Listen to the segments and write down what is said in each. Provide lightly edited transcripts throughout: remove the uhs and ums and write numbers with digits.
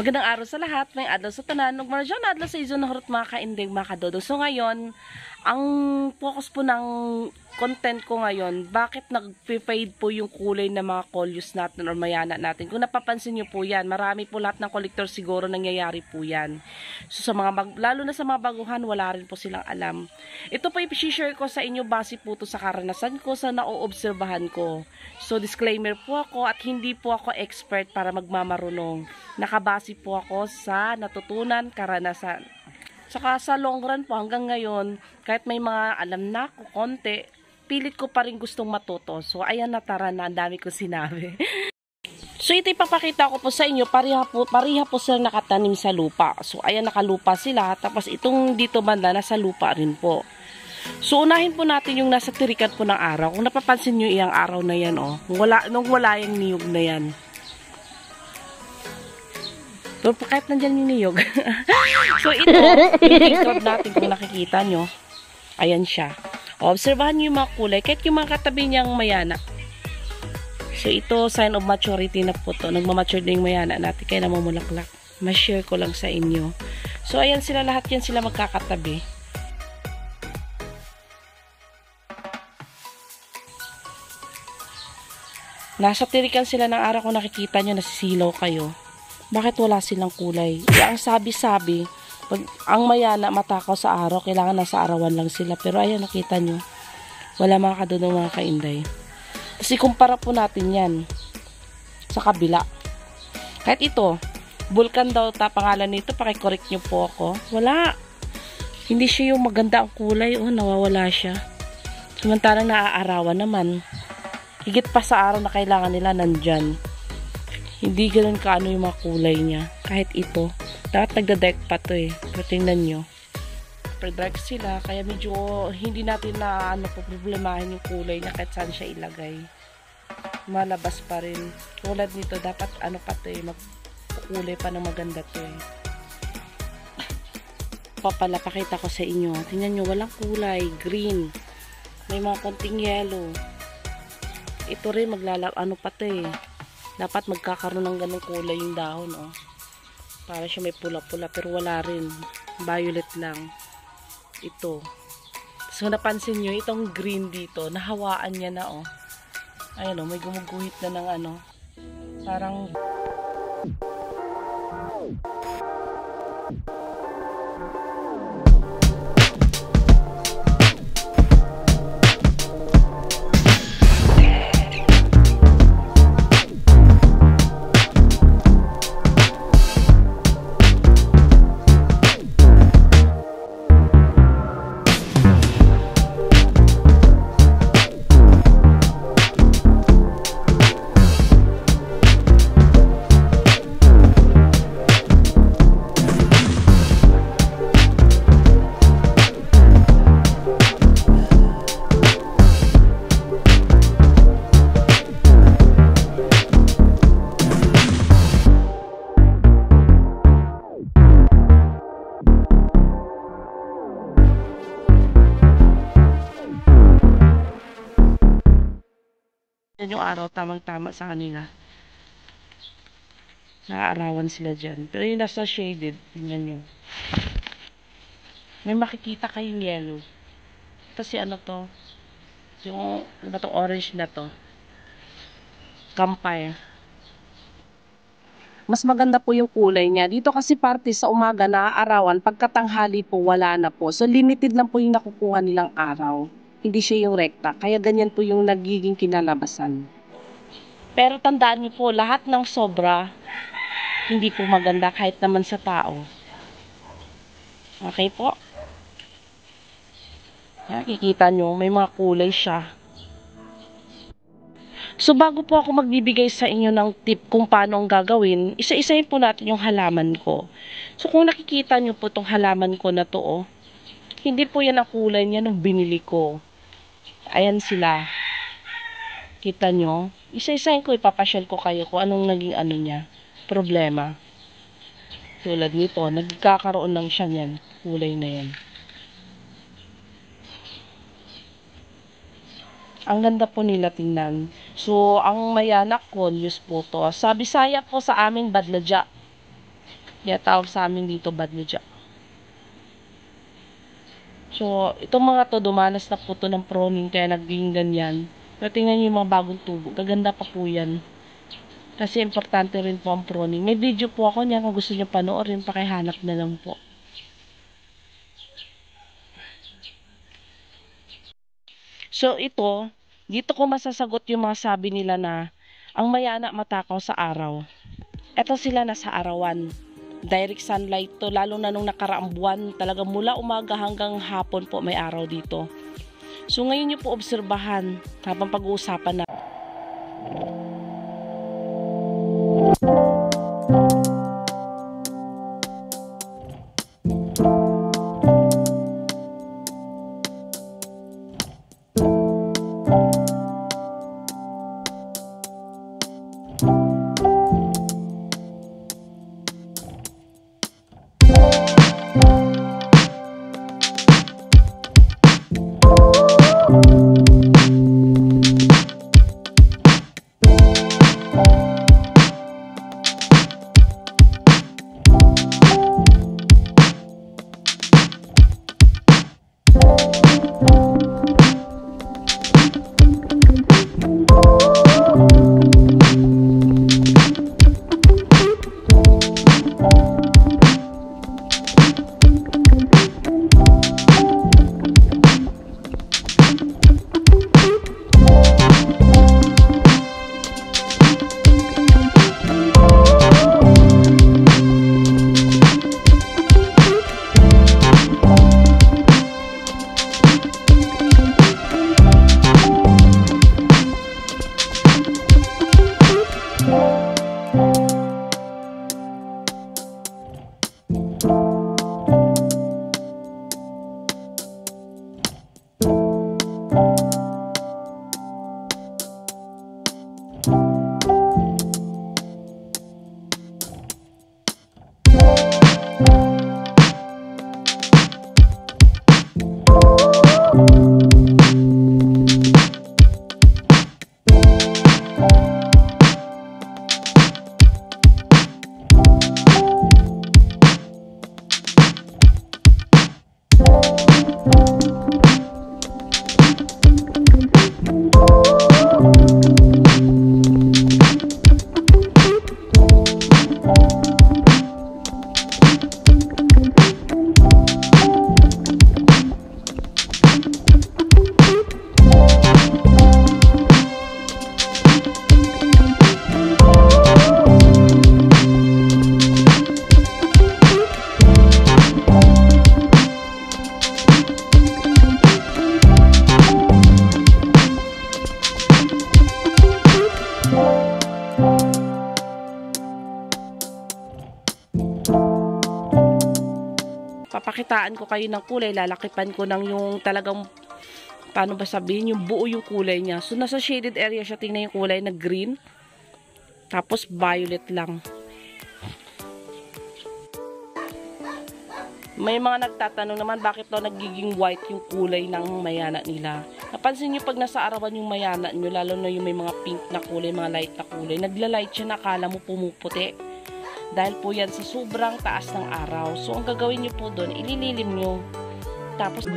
Magandang araw sa lahat, may adlaw sa tanan, ug marjo na adlaw sa izo na harot mga kaindig mga kadodo. So ngayon, ang focus po ng content ko ngayon, bakit nag-fade po yung kulay ng mga coleus natin or mayana natin. Kung napapansin nyo po yan, marami po lahat ng kolektor siguro nangyayari po yan. So sa mga lalo na sa mga baguhan, wala rin po silang alam. Ito po i-share ko sa inyo base po to sa karanasan ko, sa naoobserbahan ko. So disclaimer po ako at hindi po ako expert para magmamarunong. Nakabase po ako sa natutunan, karanasan. Saka sa long run po hanggang ngayon, kahit may mga alam na ako konti, pilit ko pa rin gustong matuto. So ayan na, tara na, ang dami ko sinabi. So ito ipapakita ko po sa inyo, pariha po sila nakatanim sa lupa. So ayan, nakalupa sila, tapos itong dito banda nasa lupa rin po. So unahin po natin yung nasa tirikan po ng araw. Kung napapansin nyo iyang araw na yan, oh, nung wala yung niyog na yan. So, kahit nandyan yung niyog. So, ito, yung crab natin kung nakikita nyo. Ayan siya. Obserbahan nyo yung mga kulay. Kahit yung mga katabi niyang mayana. So, ito, sign of maturity na po to. Nagmamature na yung mayana natin. Kaya namumulaklak. Ma-share ko lang sa inyo. So, ayan sila. Lahat yan sila magkakatabi. Nasa tirikan sila ng araw kung nakikita nyo. Nasisilaw kayo. Bakit wala silang kulay? Ang sabi-sabi, pag ang mayana matakaw sa araw, kailangan nasa arawan lang sila. Pero ayan, nakita nyo, wala mga kadunong mga kainday. Kasi kumpara po natin yan sa kabila. Kahit ito, Vulcan daw pangalan nito, pakicorrect nyo po ako. Wala. Hindi siya yung maganda ang kulay. Oh, nawawala siya. Samantalang naaarawan naman. Higit pa sa araw na kailangan nila nandyan. Hindi ganun kaano yung mga kulay niya. Kahit ito. Dapat nagda-dark pa to eh. Pero tingnan nyo. Super dark sila. Kaya medyo hindi natin na problemahin yung kulay niya kahit saan siya ilagay. Malabas pa rin. Tulad nito, dapat pa to eh. Magkulay pa ng maganda to eh. Pakita ko sa inyo. Tingnan nyo, walang kulay. Green. May mga konting yellow. Ito rin pa to eh. Dapat magkakaroon ng ganung kulay yung dahon, oh. Para siya may pula-pula, pero wala rin. Violet lang. Ito. So, napansin nyo, itong green dito, nahawaan niya na, oh. Ayan, oh, may gumuguhit na ng parang yung araw, tamang-tama sa kanila. Naaarawan sila dyan. Pero yung nasa shaded, tingnan nyo. May makikita kayong yellow. Kasi to? Yung orange na to. Campfire. Mas maganda po yung kulay niya. Dito kasi parte sa umaga naaarawan, pagkatanghali po wala na po. So limited lang po yung nakukuha nilang araw. Hindi siya yung rekta. Kaya ganyan po yung nagiging kinalabasan. Pero tandaan niyo po, lahat ng sobra, hindi po maganda kahit naman sa tao. Okay po? Yan, kikita nyo, may mga kulay siya. So bago po ako magbibigay sa inyo ng tip kung paano ang gagawin, isa-isahin po natin yung halaman ko. So kung nakikita nyo po itong halaman ko na to, oh, hindi po yan ang kulay niya nung binili ko. Ayan sila. Kita nyo? Isa-isahin ko, ipapasyal ko kayo kung anong naging niya. Problema. Tulad nito, nagkakaroon lang siya yan. Kulay na yan. Ang ganda po nila tingnan. So, ang mayanak ko, news po to. Sa Bisaya po sa amin, badladya. Kaya tawag sa amin dito badludya. So, itong mga to, dumanas na po to ng pruning kaya naging ganyan. Pero tingnan nyo yung mga bagong tubo. Gaganda pa po yan. Kasi importante rin po ang pruning. May video po ako niya kung gusto nyo panoorin, pakihanap na lang po. So, ito, dito ko masasagot yung mga sabi nila na ang mayana matakaw sa araw. Ito sila nasa arawan. Direct sunlight to, lalo na nung nakaraang buwan, talaga mula umaga hanggang hapon po may araw dito. So ngayon nyo po obserbahan habang pag-uusapan na. Papakitaan ko kayo ng kulay, lalakipan ko ng yung talagang, paano ba sabihin, yung buo yung kulay niya. So, nasa shaded area siya, tingnan yung kulay na green, tapos violet lang. May mga nagtatanong naman bakit daw nagiging white yung kulay ng mayana nila. Napansin nyo pag nasa arawan yung mayana nyo, lalo na yung may mga pink na kulay, mga light na kulay, nagla-light siya, nakala mo pumuputi. Dahil po yan sa sobrang taas ng araw. So, ang gagawin nyo po doon, ilililim nyo. Tapos,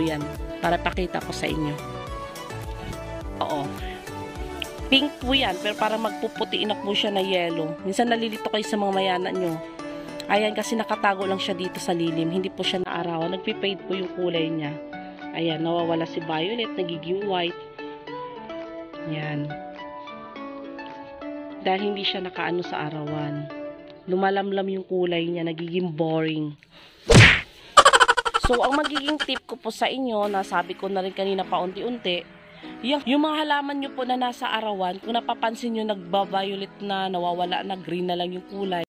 yan. Para pakita ko sa inyo. Oo. Pink po yan, pero para magpuputiin na po siya na yellow. Minsan nalilito kayo sa mga mayana nyo. Ayan, kasi nakatago lang siya dito sa lilim. Hindi po siya naarawan. Nagpi-fade po yung kulay niya. Ayan, nawawala si violet, nagiging white. Yan. Dahil hindi siya nakaano sa arawan. Lumalamlam yung kulay niya, nagiging boring. So, ang magiging tip ko po sa inyo, nasabi ko na rin kanina paunti-unti, yung mga halaman nyo po na nasa arawan, kung napapansin nyo nagba-violet na, nawawala na, green na lang yung kulay.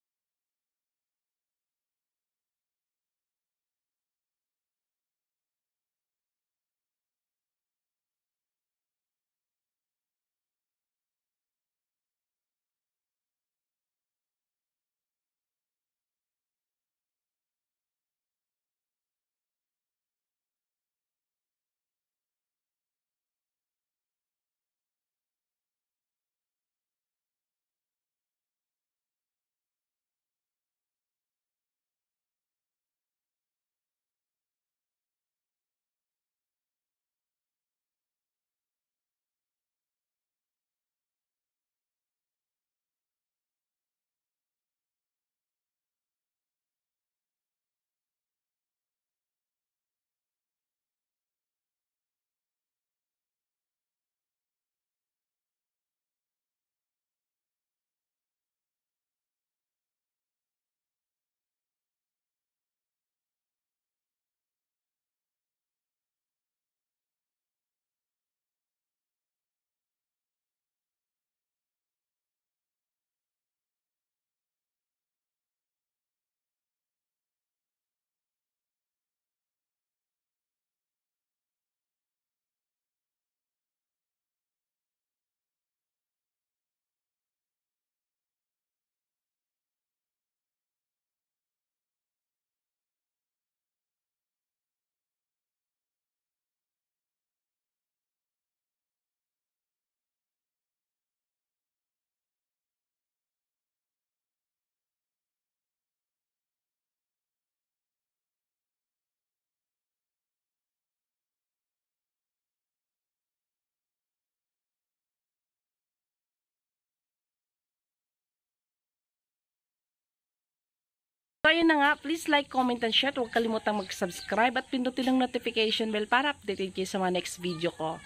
So, ayun na nga. Please like, comment, and share. Huwag kalimutang mag-subscribe at pindutin ang notification bell para updated kayo sa mga next video ko.